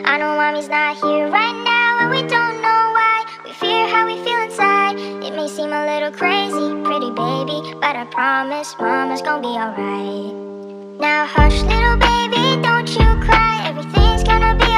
I know mommy's not here right now, and we don't know why. We fear how we feel inside. It may seem a little crazy, pretty baby, but I promise mama's gonna be alright. Now hush little baby, don't you cry. Everything's gonna be